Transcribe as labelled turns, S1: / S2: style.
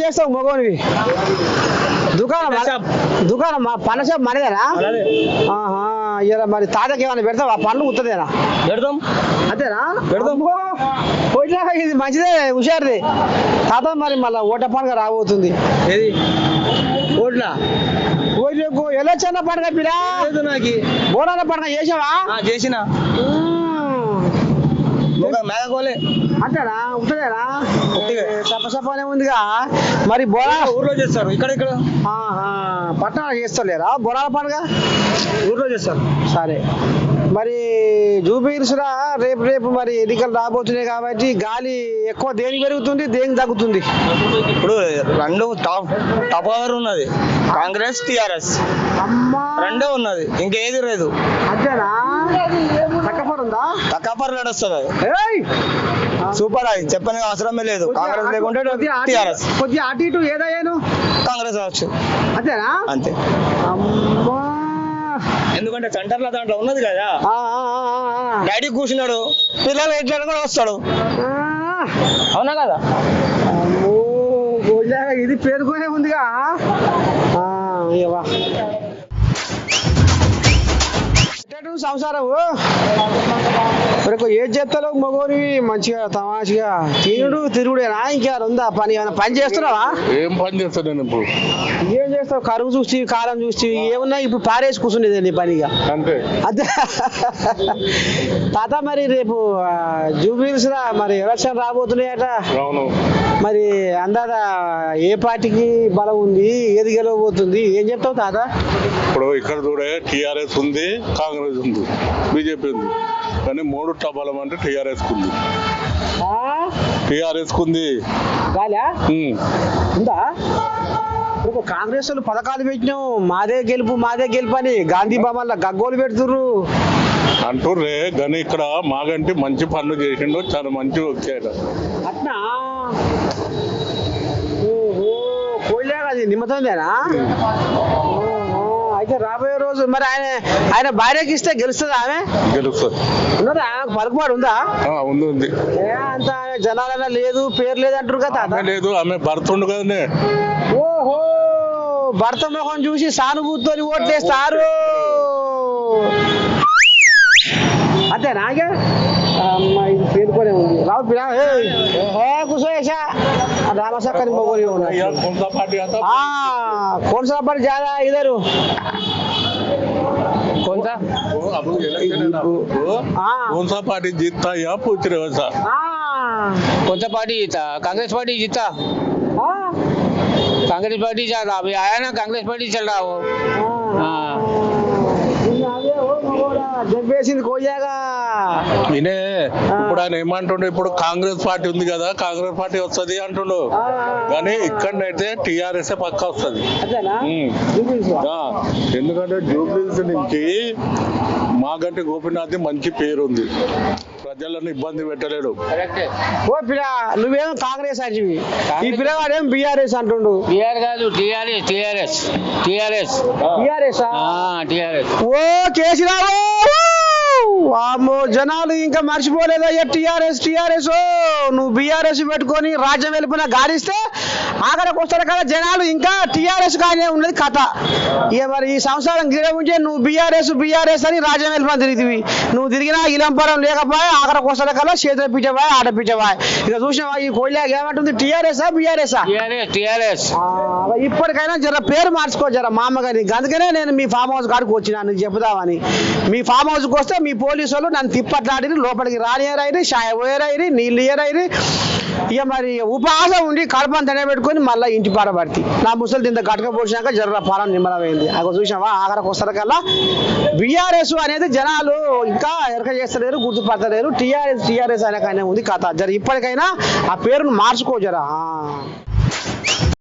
S1: చేస్తావు మగోనివి? దుకాణం పండ్ల షాప్ మనదేనా? ఇలా మరి తాతకి ఏమైనా పెడతావా? పండ్లు ఉత్తదేనా?
S2: పెడతాం.
S1: అంతేనా? పెడతాం. ఇది మంచిదే, హుషారుది తాత. మరి మళ్ళీ ఓట పండుగ రాబోతుంది.
S2: ఏది ఓట్లా?
S1: ఎలక్షన్ల పండుగ పిలా, బోనాల పండుగ చేసావా?
S2: చేసిన మేఘకోలే
S1: అంతేనా? ఉంటుందేనా? సపసపనే ఉందిగా. మరి బోనాల
S2: ఊర్లో చేస్తారు, ఇక్కడ
S1: పట్టణాలు చేస్తలేరా బోనాల పండుగ?
S2: ఊర్లో చేస్తారు.
S1: సరే, మరి జూబిలీహిల్స్‌లో రేపు మరి ఎన్నికలు రాబోతున్నాయి కాబట్టి గాలి ఎక్కువ దేనికి పెరుగుతుంది, దేనికి తగ్గుతుంది?
S2: ఇప్పుడు రెండు టాప్ ఉన్నది, కాంగ్రెస్ టిఆర్ఎస్ రెండే ఉన్నది, ఇంకేది లేదు.
S1: అంతేనా? తక్కపడుందా?
S2: తక్కపర నడుస్తుంది. సూపర్, అది చెప్పని అవసరమే లేదు. కాంగ్రెస్ లేకుంటే టిఆర్ఎస్,
S1: కొద్దిగా అటు ఇటు ఏదయ్యాను
S2: కాంగ్రెస్ రావచ్చు.
S1: అంతేనా?
S2: అంతే. ఎందుకంటే సెంటర్లో దాంట్లో ఉన్నది కదా, డాడీ కూర్చున్నాడు, పిల్లలు ఎట్లా కూడా వస్తాడు. అవునా కదా?
S1: ఇది పేరుకునే ఉందిగా. సంసారం ఏం చేస్తావు మగోని? మంచిగా తమాషగా తినుడు తిరుగుడేనా? ఇంకా ఉందా పని? ఏమైనా పని చేస్తున్నావా?
S3: ఏం పని చేస్తాను నేను ఇప్పుడు?
S1: ఏం చేస్తావు? కరువు చూసి కాలం చూసి ఏమున్నా ఇప్పుడు పారేసి కూర్చునేది నీ పనిగా.
S3: అంతే
S1: అదే తాత. మరి రేపు జూబిలీహిల్స్ మరి ఎలక్షన్ రాబోతున్నాయట. మరి అందాదా ఏ పార్టీకి బలం ఉంది, ఏది గెలవబోతుంది, ఏం చెప్తావు తాత?
S3: ఇప్పుడు ఇక్కడ చూడే టిఆర్ఎస్ ఉంది, కాంగ్రెస్ ఉంది, బీజేపీ ఉంది. కానీ మూడు బలం అంటే టిఆర్ఎస్ కుంది. టిఆర్ఎస్ కుంది
S1: ఉందా? ఇప్పుడు కాంగ్రెస్ వాళ్ళు పథకాలు పెట్టినాం, మాదే గెలుపు అని గాంధీ భవన్లో గగ్గోలు పెడుతుర్రు
S3: అంటుర్రే. కానీ ఇక్కడ మాగంటి మంచి పనులు చేసిండు, చాలా మంచి వచ్చాడు.
S1: అట్నా? కోయిలే అది నిమ్మతోందేనా? అయితే రాబోయే రోజు మరి ఆయన భార్యకి ఇస్తే గెలుస్తుంది? ఆమె
S3: గెలుస్తుంది.
S1: ఉన్నదా? పలుకుబాటు ఉందా?
S3: ఉంది.
S1: అంత జనాలైనా లేదు, పేరు లేదు అంటారు కదా.
S3: లేదు, ఆమె భర్త ఉండు కదనే.
S1: ఓహో, భర్త ముఖం చూసి సానుభూతితో ఓట్లేస్తారు. అంతేనా? ఇది పేరుకోనే ఉంది. రావు కూర్చోసా రామసక్కని మొగోని कौन सा पर ज्यादा इधर कौन सा
S3: कौन सा पार्टी जीतता या पूछ रहे हो सर?
S2: कौन सा पार्टी जीता? कांग्रेस पार्टी जीता। कांग्रेस पार्टी चल रहा, अभी आया ना, कांग्रेस पार्टी चल रहा हो।
S3: ఈయనే ఇప్పుడు ఆయన ఏమంటుండే, ఇప్పుడు కాంగ్రెస్ పార్టీ ఉంది కదా, కాంగ్రెస్ పార్టీ వస్తుంది అంటుండు. కానీ ఇక్కడనైతే టిఆర్ఎస్ పక్కా వస్తుంది. ఎందుకంటే జూబ్లీహిల్స్ నుంచి మాగంటి గోపీనాథ్ మంచి పేరు ఉంది, ప్రజలను ఇబ్బంది పెట్టలేడు.
S1: ఓ పిల్ల, నువ్వేమో కాంగ్రెస్ అజివి, ఈ పిల్లవాడేం బిఆర్ఎస్ అంటుండు.
S2: బిఆర్ కాదు, టిఆర్ఎస్.
S1: ఓ కేసీరావు, వామ్మో జనాలు ఇంకా మర్చిపోలేదయ్యా టిఆర్ఎస్. నువ్వు బిఆర్ఎస్ పెట్టుకొని రాజ్యం వెళ్ళిపోయినా గాడిస్తే ఆఖరికి వస్తారు కదా జనాలు, ఇంకా టిఆర్ఎస్ కానీ ఉన్నది కథ. ఇక మరి ఈ సంవత్సరం గిడ ఉంటే నువ్వు బిఆర్ఎస్ అని రాజ్యం వెళ్ళిపోయినా తిరిగితివి. నువ్వు తిరిగినా ఇలంపరం లేకపోయా, ఆఖరికి వస్తారు కదా చేతులు పిచ్చవాయ్, ఆట పిచ్చవాయ్. ఇక చూసినావా ఈ కోయిలాగ ఏమంటుంది? టిఆర్ఎస్ఆ బిఆర్ఎస్ఆ?
S2: టిఆర్ఎస్.
S1: ఇప్పటికైనా జర పేరు మార్చుకో జర మామగారి. అందుకనే నేను మీ ఫామ్ హౌస్ కాడికి వచ్చినా నీకు చెబుదామని. మీ ఫామ్ హౌస్కి వస్తే మీ పోలీసు వాళ్ళు నన్ను తిప్పట్లాడిని, లోపలికి రానియరైరి, షాయ పోయరైరి, నీళ్ళు ఇయ్యరైరి. ఇక మరి ఉపవాసం ఉండి కడపని పెట్టుకొని మళ్ళీ ఇంటి పాడబడితే నా ముసలి ఇంత గట్క పోసినాక జర్ర పాలన నిమ్మలమైంది. అక్కడ చూసావా ఆఖరికి వస్తారు కల్లా బిఆర్ఎస్ అనేది జనాలు ఇంకా ఎరక చేస్తలేరు, గుర్తుపడతలేరు. టిఆర్ఎస్ అనేకైనా ఉంది కథ. జర ఇప్పటికైనా ఆ పేరును మార్చుకో జరా.